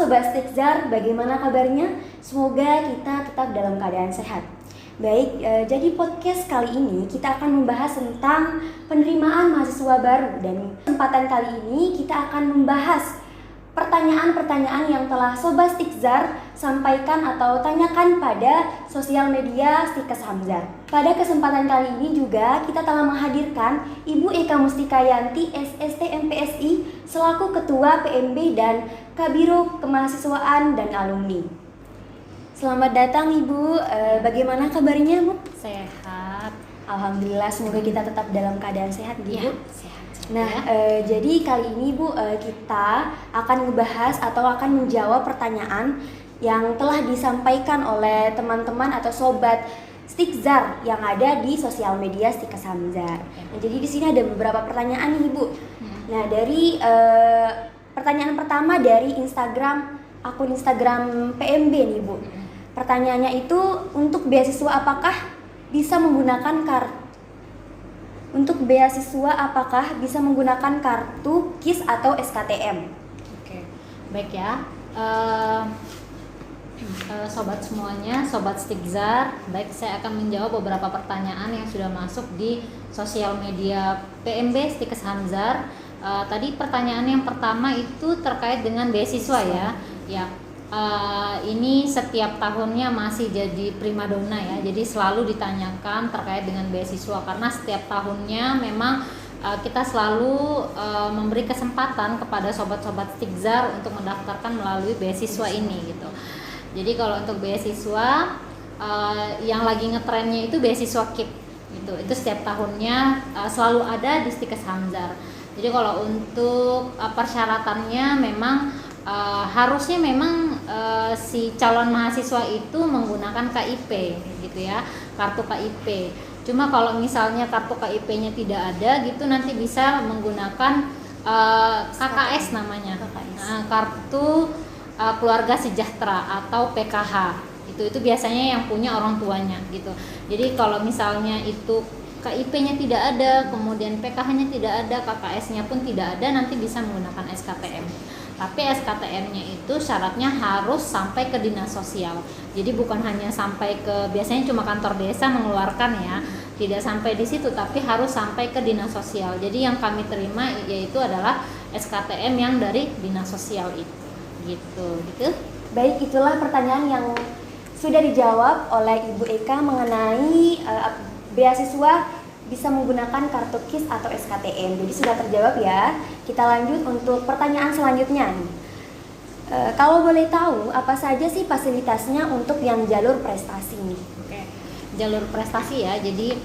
Sobat Stikzar, bagaimana kabarnya? Semoga kita tetap dalam keadaan sehat. Baik, jadi podcast kali ini kita akan membahas tentang penerimaan mahasiswa baru. Dan kesempatan kali ini kita akan membahas pertanyaan-pertanyaan yang telah Sobat Stikzar sampaikan atau tanyakan pada sosial media Stikes Hamzar. Pada kesempatan kali ini juga kita telah menghadirkan Ibu Eka Mustikayanti SST MPSI selaku Ketua PMB dan Kabiro Kemahasiswaan dan Alumni. Selamat datang Ibu, bagaimana kabarnya Bu? Sehat. Alhamdulillah, semoga kita tetap dalam keadaan sehat Bu. Ya, sehat. Nah, jadi kali ini Bu, kita akan membahas atau akan menjawab pertanyaan yang telah disampaikan oleh teman-teman atau sobat Stikzar yang ada di sosial media Stikes Hamzar. Nah, jadi di sini ada beberapa pertanyaan nih Bu. Nah, dari pertanyaan pertama dari akun Instagram PMB nih Bu. Pertanyaannya itu, untuk beasiswa apakah bisa menggunakan kartu KIS atau SKTM? Oke, baik ya. Sobat semuanya, Sobat Stikzar, baik, saya akan menjawab beberapa pertanyaan yang sudah masuk di sosial media PMB Stikes Hamzar. Tadi pertanyaan yang pertama itu terkait dengan beasiswa ya. Ini setiap tahunnya masih jadi primadona ya, jadi selalu ditanyakan terkait dengan beasiswa karena setiap tahunnya memang kita selalu memberi kesempatan kepada sobat-sobat Stikzar untuk mendaftarkan melalui beasiswa ini gitu. Jadi kalau untuk beasiswa yang lagi ngetrennya itu beasiswa KIP gitu, itu setiap tahunnya selalu ada di Stikes Hamzar. Jadi kalau untuk persyaratannya memang harusnya memang si calon mahasiswa itu menggunakan KIP gitu ya, kartu KIP. Cuma kalau misalnya kartu KIP-nya tidak ada gitu, nanti bisa menggunakan KKS namanya, kartu keluarga sejahtera atau PKH. Itu biasanya yang punya orang tuanya gitu. Jadi kalau misalnya itu KIP-nya tidak ada, kemudian PKH-nya tidak ada, KKS-nya pun tidak ada, nanti bisa menggunakan SKTM. Tapi SKTM-nya itu syaratnya harus sampai ke dinas sosial. Jadi bukan hanya sampai ke, biasanya cuma kantor desa mengeluarkan ya, tidak sampai di situ, tapi harus sampai ke dinas sosial. Jadi yang kami terima yaitu adalah SKTM yang dari dinas sosial itu. Gitu. Baik, itulah pertanyaan yang sudah dijawab oleh Ibu Eka mengenai beasiswa bisa menggunakan kartu KIS atau SKTM. Jadi sudah terjawab ya. Kita lanjut untuk pertanyaan selanjutnya nih. Kalau boleh tahu, apa saja sih fasilitasnya untuk yang jalur prestasi nih? Oke. Jalur prestasi ya. Jadi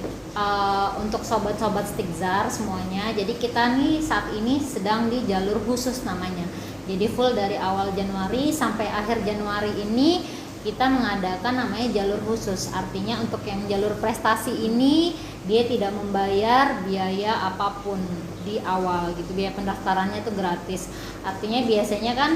untuk sobat-sobat Stikzar semuanya, jadi kita nih saat ini sedang di jalur khusus namanya. Jadi full dari awal Januari sampai akhir Januari ini kita mengadakan namanya jalur khusus. Artinya untuk yang jalur prestasi ini dia tidak membayar biaya apapun di awal gitu. Biaya pendaftarannya itu gratis. Artinya biasanya kan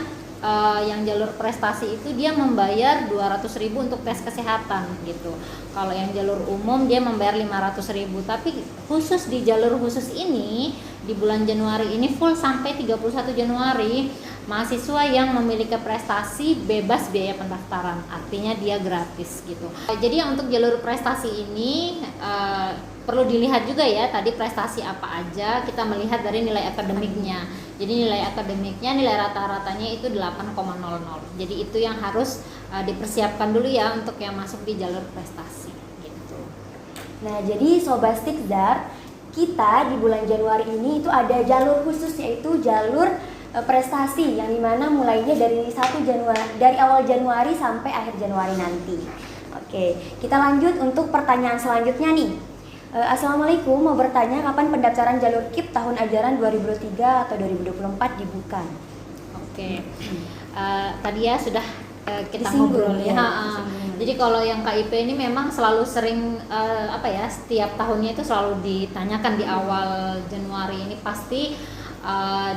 yang jalur prestasi itu dia membayar 200.000 untuk tes kesehatan gitu. Kalau yang jalur umum dia membayar 500.000. Tapi khusus di jalur khusus ini di bulan Januari ini full sampai 31 Januari, mahasiswa yang memiliki prestasi bebas biaya pendaftaran, artinya dia gratis gitu. Jadi untuk jalur prestasi ini perlu dilihat juga ya, tadi prestasi apa aja, kita melihat dari nilai akademiknya. Jadi nilai akademiknya, nilai rata-ratanya itu 8,00. Jadi itu yang harus dipersiapkan dulu ya untuk yang masuk di jalur prestasi gitu. Nah, jadi Sobat Stikzar, kita di bulan Januari ini itu ada jalur khusus, yaitu jalur prestasi yang dimana mulainya dari awal Januari sampai akhir Januari nanti. Oke, kita lanjut untuk pertanyaan selanjutnya nih. Assalamualaikum, mau bertanya kapan pendaftaran jalur KIP tahun ajaran 2023 atau 2024 dibuka? Oke. Tadi ya sudah kita Disinggung, ngobrol ya. Jadi kalau yang KIP ini memang selalu sering setiap tahunnya itu selalu ditanyakan di awal Januari ini pasti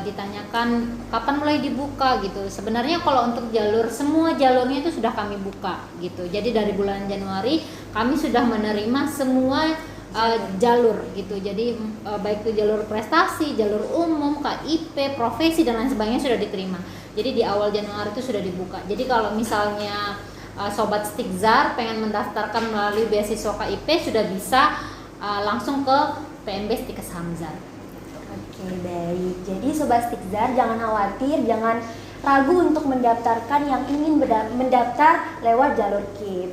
ditanyakan kapan mulai dibuka gitu. Sebenarnya kalau untuk semua jalurnya itu sudah kami buka gitu. Jadi dari bulan Januari kami sudah menerima semua jalur gitu. Jadi baik itu jalur prestasi, jalur umum, KIP, profesi dan lain sebagainya sudah diterima. Jadi di awal Januari itu sudah dibuka. Jadi kalau misalnya Sobat Stikzar pengen mendaftarkan melalui beasiswa KIP sudah bisa langsung ke PMB Stikes Hamzar. Oke, baik. Jadi Sobat Stikzar jangan khawatir, jangan ragu untuk mendaftarkan yang ingin mendaftar lewat jalur KIP.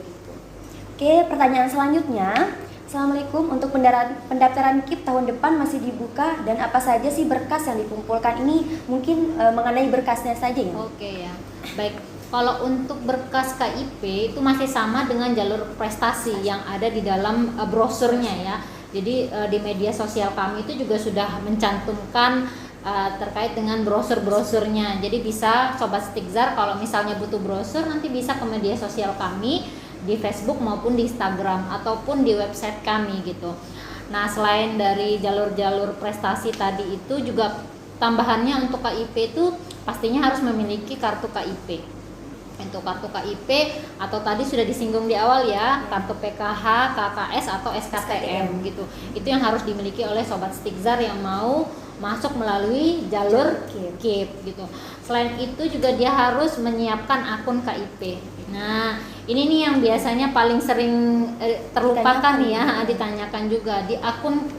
Oke, pertanyaan selanjutnya. Assalamualaikum, untuk pendaftaran KIP tahun depan masih dibuka dan apa saja sih berkas yang dikumpulkan? Ini mungkin mengenai berkasnya saja ya? Oke ya, baik. Kalau untuk berkas KIP itu masih sama dengan jalur prestasi yang ada di dalam brosurnya ya. Jadi di media sosial kami itu juga sudah mencantumkan terkait dengan brosur-brosurnya. Jadi bisa Sobat Stikzar kalau misalnya butuh brosur nanti bisa ke media sosial kami di Facebook maupun di Instagram ataupun di website kami gitu. Nah, selain dari jalur-jalur prestasi tadi itu juga tambahannya untuk KIP itu pastinya harus memiliki kartu KIP. Untuk kartu KIP atau tadi sudah disinggung di awal ya, kartu PKH, KKS atau SKTM gitu. Itu yang harus dimiliki oleh Sobat Stikzar yang mau masuk melalui jalur KIP gitu. Selain itu juga dia harus menyiapkan akun KIP. Nah, ini nih yang biasanya paling sering terlupakan ya, ditanyakan juga di akun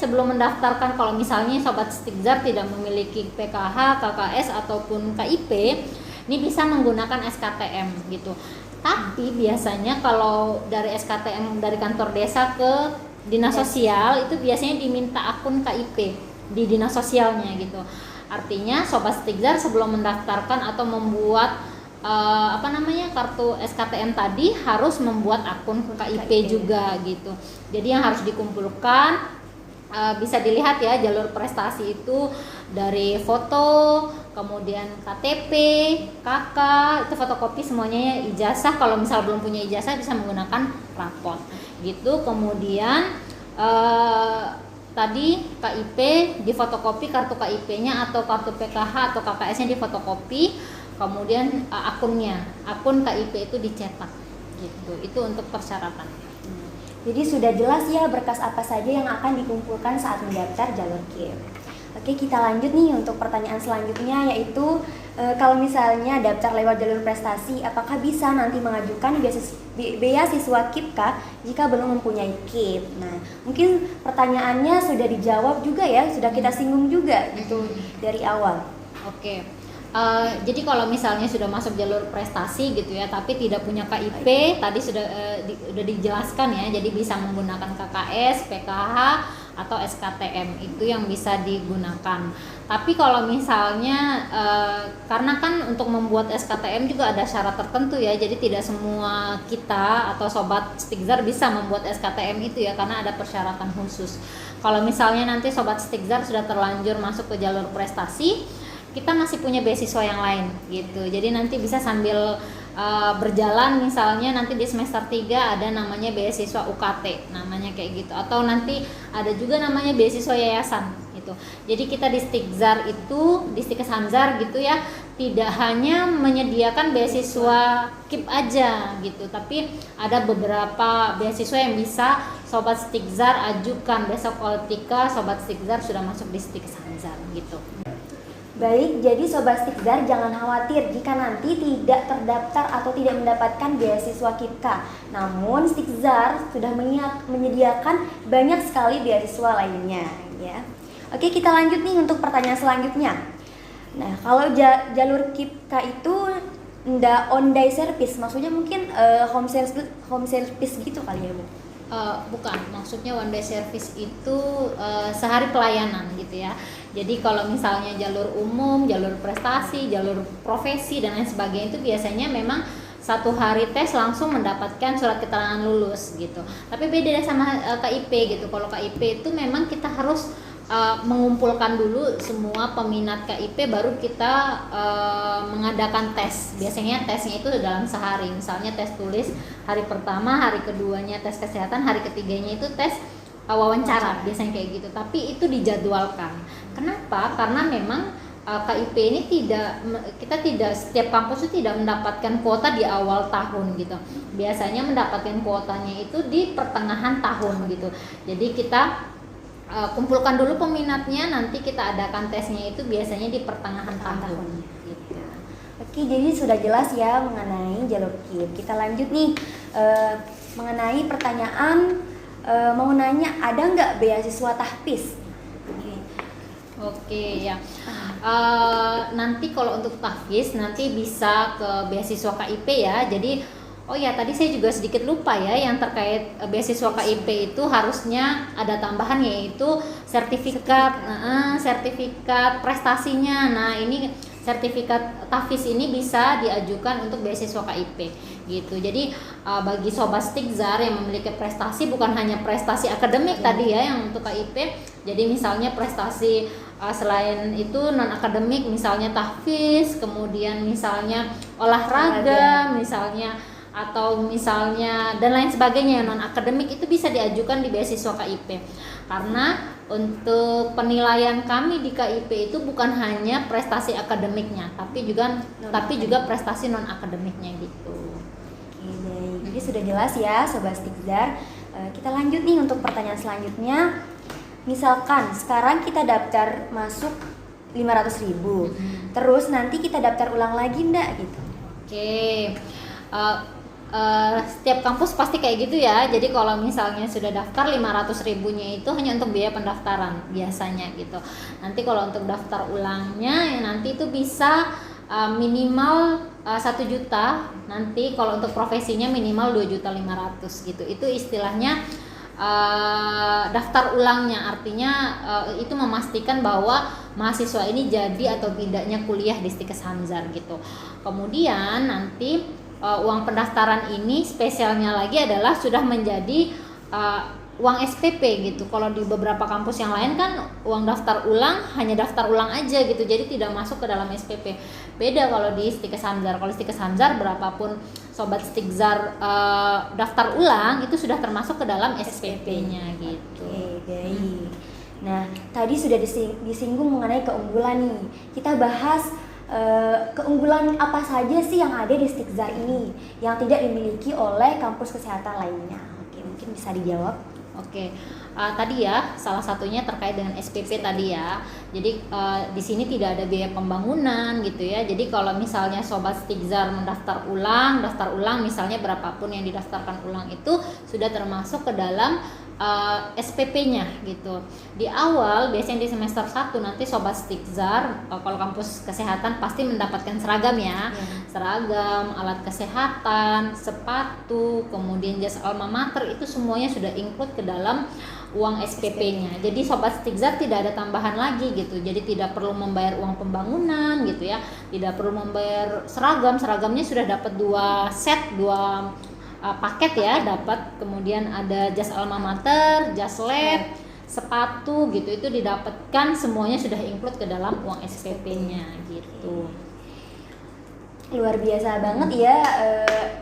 sebelum mendaftarkan. Kalau misalnya Sobat Stikzar tidak memiliki PKH, KKS ataupun KIP, ini bisa menggunakan SKTM gitu. Tapi biasanya kalau dari SKTM dari kantor desa ke dinas sosial itu biasanya diminta akun KIP di dinas sosialnya gitu. Artinya Sobat Stikzar sebelum mendaftarkan atau membuat kartu SKTM tadi harus membuat akun KIP juga gitu. Jadi yang harus dikumpulkan bisa dilihat ya, jalur prestasi itu dari foto, kemudian KTP, KK, itu fotokopi semuanya ya, ijazah kalau misal belum punya ijazah bisa menggunakan rapor gitu. Kemudian tadi KIP difotokopi, kartu KIP-nya atau kartu PKH atau KKS-nya difotokopi, kemudian akun KIP itu dicetak gitu. Itu untuk persyaratan. Jadi sudah jelas ya berkas apa saja yang akan dikumpulkan saat mendaftar jalur KIP. Oke, kita lanjut nih untuk pertanyaan selanjutnya, yaitu kalau misalnya daftar lewat jalur prestasi, apakah bisa nanti mengajukan beasiswa KIP jika belum mempunyai KIP? Nah, mungkin pertanyaannya sudah dijawab juga ya, sudah kita singgung juga gitu dari awal. Oke. Jadi kalau misalnya sudah masuk jalur prestasi gitu ya, tapi tidak punya KIP, tadi sudah dijelaskan ya, jadi bisa menggunakan KKS, PKH atau SKTM, itu yang bisa digunakan. Tapi kalau misalnya karena kan untuk membuat SKTM juga ada syarat tertentu ya, jadi tidak semua kita atau Sobat Stikzar bisa membuat SKTM itu ya, karena ada persyaratan khusus. Kalau misalnya nanti Sobat Stikzar sudah terlanjur masuk ke jalur prestasi, kita masih punya beasiswa yang lain gitu. Jadi nanti bisa sambil berjalan, misalnya nanti di semester 3 ada namanya beasiswa UKT, namanya kayak gitu. Atau nanti ada juga namanya beasiswa yayasan gitu. Jadi kita di Stikzar itu, di Stikes Hamzar gitu ya, tidak hanya menyediakan beasiswa KIP aja gitu, tapi ada beberapa beasiswa yang bisa Sobat Stikzar ajukan. Besok ketika Sobat Stikzar sudah masuk di Stikes Hamzar gitu. Baik, jadi Sobat Stikzar jangan khawatir jika nanti tidak terdaftar atau tidak mendapatkan beasiswa KIP. Namun Stikzar sudah menyediakan banyak sekali beasiswa lainnya ya. Oke, kita lanjut nih untuk pertanyaan selanjutnya. Nah, kalau jalur KIP itu ndak on day service, maksudnya mungkin home service gitu kali ya, Bu? Bukan, maksudnya one day service itu sehari pelayanan gitu ya. Jadi kalau misalnya jalur umum, jalur prestasi, jalur profesi dan lain sebagainya itu biasanya memang satu hari tes langsung mendapatkan surat keterangan lulus gitu. Tapi beda sama KIP gitu. Kalau KIP itu memang kita harus mengumpulkan dulu semua peminat KIP baru kita mengadakan tes. Biasanya tesnya itu dalam sehari. Misalnya tes tulis hari pertama, hari keduanya tes kesehatan, hari ketiganya itu tes wawancara, biasanya kayak gitu. Tapi itu dijadwalkan. Kenapa? Karena memang KIP ini kita tidak, setiap kampus itu tidak mendapatkan kuota di awal tahun gitu. Biasanya mendapatkan kuotanya itu di pertengahan tahun gitu. Jadi kita kumpulkan dulu peminatnya, nanti kita adakan tesnya itu biasanya di pertengahan tahun. Gitu. Oke, jadi sudah jelas ya mengenai jalur KIP. Kita lanjut nih mengenai pertanyaan, mau nanya ada nggak beasiswa tahfiz? Oke ya. Nanti kalau untuk tahfiz nanti bisa ke beasiswa KIP ya. Jadi oh ya, tadi saya juga sedikit lupa ya yang terkait beasiswa KIP itu harusnya ada tambahan yaitu sertifikat prestasinya. Nah, ini sertifikat tahfiz ini bisa diajukan untuk beasiswa KIP gitu. Jadi bagi sobat Stigzar yang memiliki prestasi, bukan hanya prestasi akademik tadi ya yang untuk KIP. Jadi misalnya prestasi selain itu non akademik, misalnya tahfiz, kemudian misalnya olahraga, misalnya atau misalnya dan lain sebagainya non akademik, itu bisa diajukan di beasiswa KIP. Karena untuk penilaian kami di KIP itu bukan hanya prestasi akademiknya, tapi juga prestasi non akademiknya gitu. Oke, baik. Jadi sudah jelas ya sobat Stigzar. Kita lanjut nih untuk pertanyaan selanjutnya. Misalkan sekarang kita daftar masuk 500.000, terus nanti kita daftar ulang lagi enggak gitu? Oke. Setiap kampus pasti kayak gitu ya. Jadi kalau misalnya sudah daftar 500.000-nya itu hanya untuk biaya pendaftaran biasanya gitu. Nanti kalau untuk daftar ulangnya ya nanti itu bisa minimal 1 juta. Nanti kalau untuk profesinya minimal 2.500.000 gitu. Itu istilahnya daftar ulangnya, artinya itu memastikan bahwa mahasiswa ini jadi atau tidaknya kuliah di Stikes Hamzar gitu. Kemudian nanti uang pendaftaran ini spesialnya lagi adalah sudah menjadi uang SPP gitu. Kalau di beberapa kampus yang lain kan uang daftar ulang hanya daftar ulang aja gitu, jadi tidak masuk ke dalam SPP. Beda kalau di Stikes Hamzar. Kalau Stikes Hamzar berapapun sobat Stigzar daftar ulang itu sudah termasuk ke dalam SPP-nya gitu. Oke, baik. Nah, tadi sudah disinggung mengenai keunggulan nih. Kita bahas keunggulan apa saja sih yang ada di Stigzar ini yang tidak dimiliki oleh kampus kesehatan lainnya? Oke, mungkin bisa dijawab. Oke, tadi ya salah satunya terkait dengan SPP tadi ya. Jadi di sini tidak ada biaya pembangunan gitu ya. Jadi kalau misalnya sobat Stigzar daftar ulang misalnya berapapun yang didaftarkan ulang itu sudah termasuk ke dalam SPP-nya gitu. Di awal biasanya di semester 1 nanti sobat Stigzar kalau kampus kesehatan pasti mendapatkan seragam ya. Seragam, alat kesehatan, sepatu, kemudian jas alma mater, itu semuanya sudah include ke dalam uang SPP-nya. Jadi sobat Stigzar tidak ada tambahan lagi gitu. Jadi tidak perlu membayar uang pembangunan gitu ya. Tidak perlu membayar seragam. Seragamnya sudah dapat 2 set, 2 paket ya, dapat. Kemudian ada jas alma mater, jas lab, sepatu gitu, itu didapatkan semuanya sudah include ke dalam uang SPP-nya gitu. Luar biasa banget ya,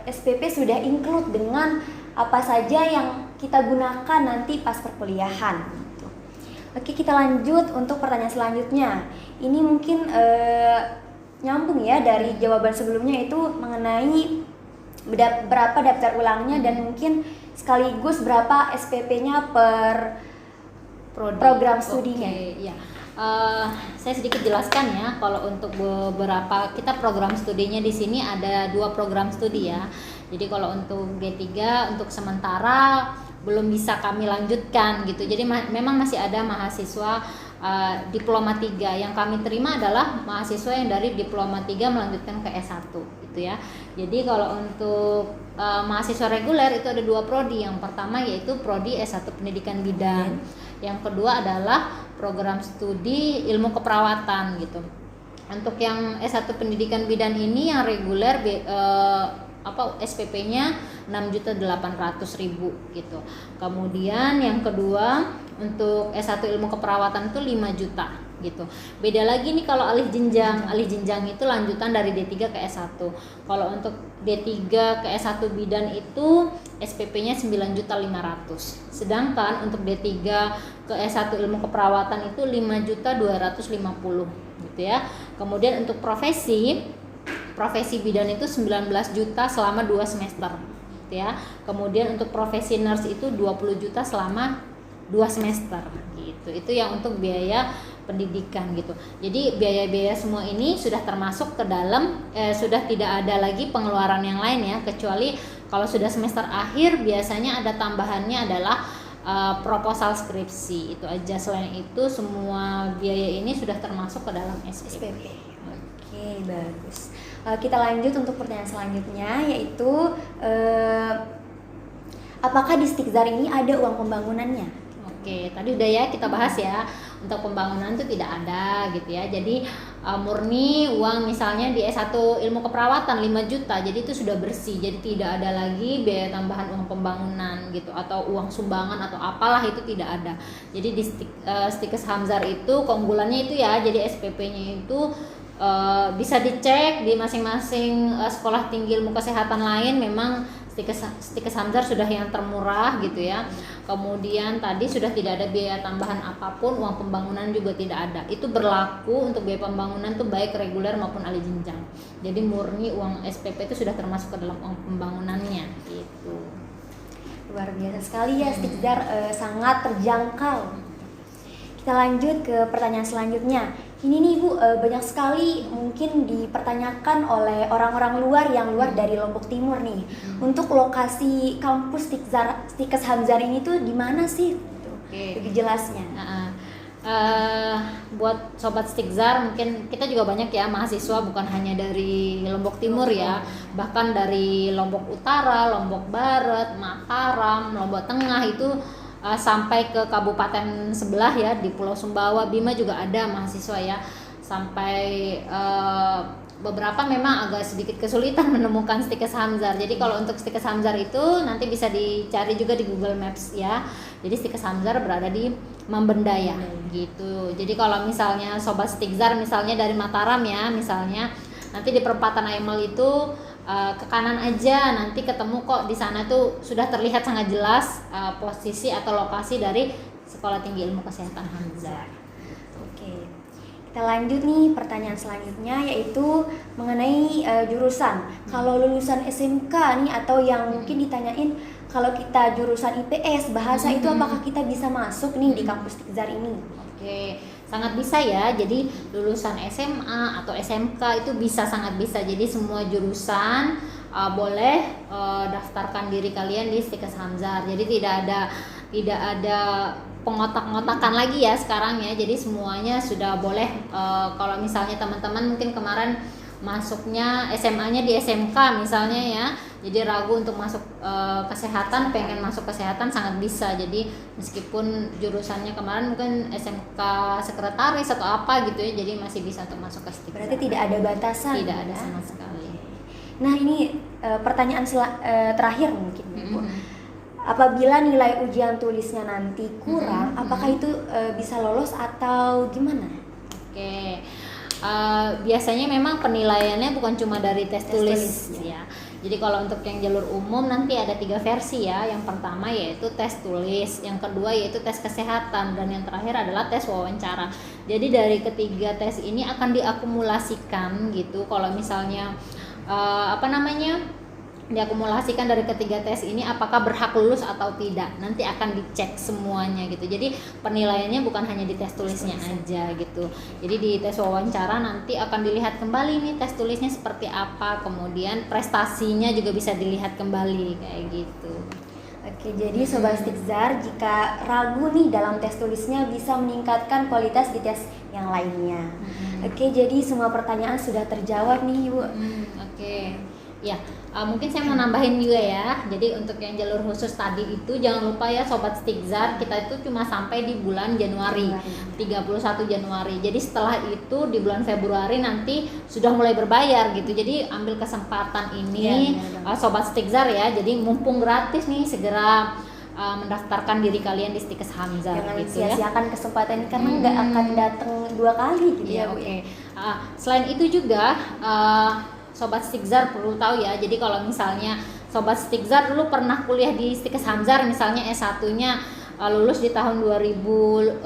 SPP sudah include dengan apa saja yang kita gunakan nanti pas perkuliahan. Oke, kita lanjut untuk pertanyaan selanjutnya. Ini mungkin nyambung ya dari jawaban sebelumnya itu mengenai berapa daftar ulangnya dan mungkin sekaligus berapa SPP-nya per program studinya. Oke, ya. Saya sedikit jelaskan ya. Kalau untuk beberapa kita program studinya di sini ada 2 program studi ya. Jadi kalau untuk D3 untuk sementara belum bisa kami lanjutkan gitu. Jadi memang masih ada mahasiswa diploma 3 yang kami terima adalah mahasiswa yang dari diploma 3 melanjutkan ke S1 gitu ya. Jadi kalau untuk mahasiswa reguler itu ada 2 prodi. Yang pertama yaitu prodi S1 Pendidikan Bidan. Yang kedua adalah program studi ilmu keperawatan gitu. Untuk yang S1 Pendidikan Bidan ini yang reguler SPP-nya 6.800.000 gitu. Kemudian yang kedua untuk S1 ilmu keperawatan itu 5 juta gitu. Beda lagi nih kalau alih jenjang. Alih jenjang itu lanjutan dari D3 ke S1. Kalau untuk D3 ke S1 bidan itu SPP-nya 9.500.000. Sedangkan untuk D3 ke S1 ilmu keperawatan itu 5.250.000 gitu ya. Kemudian untuk profesi bidan itu 19 juta selama 2 semester gitu ya. Kemudian untuk profesi nurse itu 20 juta selama 2 semester gitu. Itu yang untuk biaya pendidikan gitu. Jadi biaya-biaya semua ini sudah termasuk ke dalam sudah tidak ada lagi pengeluaran yang lain ya, kecuali kalau sudah semester akhir biasanya ada tambahannya adalah proposal skripsi. Itu aja. Selain itu semua biaya ini sudah termasuk ke dalam SPP. Oke, bagus. Kita lanjut untuk pertanyaan selanjutnya, yaitu apakah di Stikzar ini ada uang pembangunannya? Oke, tadi udah ya kita bahas ya, untuk pembangunan itu tidak ada gitu ya. Jadi murni uang misalnya di S1 ilmu keperawatan 5 juta, jadi itu sudah bersih. Jadi tidak ada lagi biaya tambahan uang pembangunan gitu, atau uang sumbangan atau apalah, itu tidak ada. Jadi di Stikes Hamzar itu keunggulannya itu ya, jadi SPP-nya itu bisa dicek di masing-masing sekolah tinggi ilmu kesehatan lain. Memang Stikes Hamzar sudah yang termurah gitu ya. Kemudian tadi sudah tidak ada biaya tambahan apapun, uang pembangunan juga tidak ada. Itu berlaku untuk biaya pembangunan tuh baik reguler maupun alih jenjang. Jadi murni uang SPP itu sudah termasuk ke dalam uang pembangunannya gitu. Luar biasa sekali ya, Stikzar sangat terjangkau. Kita lanjut ke pertanyaan selanjutnya. Ini nih Bu, banyak sekali mungkin dipertanyakan oleh orang-orang luar yang luar dari Lombok Timur nih. Untuk lokasi kampus Stikes Hamzar ini tuh di mana sih? Lebih jelasnya. Buat sobat Stikzar, mungkin kita juga banyak ya mahasiswa bukan hanya dari Lombok Timur ya, bahkan dari Lombok Utara, Lombok Barat, Mataram, Lombok Tengah itu sampai ke kabupaten sebelah ya, di Pulau Sumbawa, Bima juga ada mahasiswa ya. Sampai beberapa memang agak sedikit kesulitan menemukan Stikes Hamzar. Jadi kalau untuk Stikes Hamzar itu nanti bisa dicari juga di Google Maps ya. Jadi Stikes Hamzar berada di Membendaya gitu. Jadi kalau misalnya sobat Stikzar misalnya dari Mataram ya, misalnya nanti di perempatan Aimal itu ke kanan aja, nanti ketemu kok di sana tuh sudah terlihat sangat jelas posisi atau lokasi dari Sekolah Tinggi Ilmu Kesehatan Hamzar. Oke, kita lanjut nih pertanyaan selanjutnya, yaitu mengenai jurusan. Kalau lulusan SMK nih, atau yang mungkin ditanyain kalau kita jurusan IPS bahasa itu apakah kita bisa masuk nih di kampus Stikzar ini? Oke, sangat bisa ya. Jadi lulusan SMA atau SMK itu bisa, sangat bisa. Jadi semua jurusan boleh daftarkan diri kalian di Stikes Hamzar. Jadi tidak ada pengotak-ngotakan lagi ya sekarang ya. Jadi semuanya sudah boleh. Kalau misalnya teman-teman mungkin kemarin masuknya SMA-nya di SMK misalnya ya, jadi ragu untuk masuk kesehatan, pengen masuk kesehatan, sangat bisa. Jadi meskipun jurusannya kemarin mungkin SMK sekretaris atau apa gitu ya, jadi masih bisa untuk masuk ke Stikzar. Berarti tidak ada batasan? Tidak ada sama sekali. Nah ini pertanyaan terakhir mungkin Bu. Apabila nilai ujian tulisnya nanti kurang, apakah itu bisa lolos atau gimana? Oke. Biasanya memang penilaiannya bukan cuma dari tes tulis ya. Jadi kalau untuk yang jalur umum nanti ada 3 versi ya. Yang pertama yaitu tes tulis, yang kedua yaitu tes kesehatan, dan yang terakhir adalah tes wawancara. Jadi dari ketiga tes ini akan diakumulasikan gitu. Kalau misalnya diakumulasikan dari ketiga tes ini apakah berhak lulus atau tidak, nanti akan dicek semuanya gitu. Jadi penilaiannya bukan hanya di tes tulisnya aja gitu. Jadi di tes wawancara nanti akan dilihat kembali nih tes tulisnya seperti apa, kemudian prestasinya juga bisa dilihat kembali kayak gitu. Oke, jadi sobat Stikzar, jika ragu nih dalam tes tulisnya bisa meningkatkan kualitas di tes yang lainnya. Oke, jadi semua pertanyaan sudah terjawab nih Bu. Oke. Ya, mungkin saya mau nambahin juga ya. Jadi untuk yang jalur khusus tadi itu jangan lupa ya sobat Stikzar, kita itu cuma sampai di bulan Januari, 31 Januari. Jadi setelah itu di bulan Februari nanti sudah mulai berbayar gitu. Jadi ambil kesempatan ini sobat Stikzar ya. Jadi mumpung gratis nih, segera mendaftarkan diri kalian di Stikes Hamzar. Jangan gitu sia-siakan kesempatan ini karena nggak akan datang 2 kali gitu ya Bu. Oke. Selain itu juga sobat Stikzar perlu tahu ya. Jadi kalau misalnya sobat Stikzar dulu pernah kuliah di Stikes Hamzar, misalnya S1-nya lulus di tahun 2010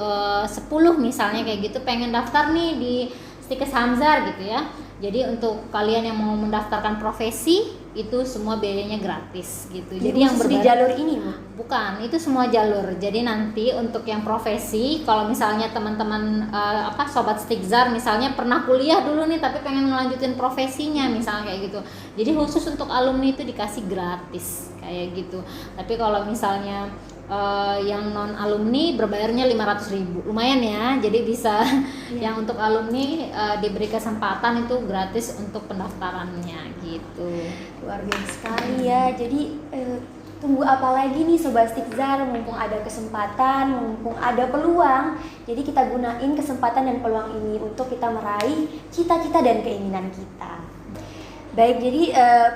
misalnya kayak gitu, pengen daftar nih di Stikes Hamzar gitu ya. Jadi untuk kalian yang mau mendaftarkan profesi itu semua biayanya gratis gitu. Jadi yang di jalur ini Bu? Bukan, itu semua jalur. Jadi nanti untuk yang profesi, kalau misalnya teman-teman sobat Stigzar misalnya pernah kuliah dulu nih tapi pengen ngelanjutin profesinya misalnya kayak gitu. Jadi khusus untuk alumni itu dikasih gratis kayak gitu. Tapi kalau misalnya yang non alumni berbayarnya 500.000, lumayan ya. Jadi bisa yang untuk alumni diberi kesempatan itu gratis untuk pendaftarannya gitu. Luar biasa sekali ya. Jadi tunggu apa lagi nih Sobat Stigzar, mumpung ada kesempatan, mumpung ada peluang. Jadi kita gunain kesempatan dan peluang ini untuk kita meraih cita-cita dan keinginan kita. Baik, jadi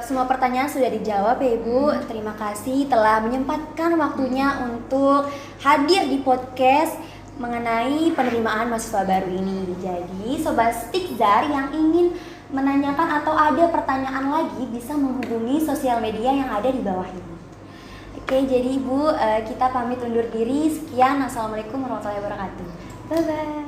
semua pertanyaan sudah dijawab ya Ibu. Terima kasih telah menyempatkan waktunya untuk hadir di podcast mengenai penerimaan mahasiswa baru ini. Jadi Sobat Stigzar yang ingin menanyakan atau ada pertanyaan lagi bisa menghubungi sosial media yang ada di bawah ini. Oke, jadi Ibu, kita pamit undur diri. Sekian, Assalamualaikum warahmatullahi wabarakatuh. Bye-bye.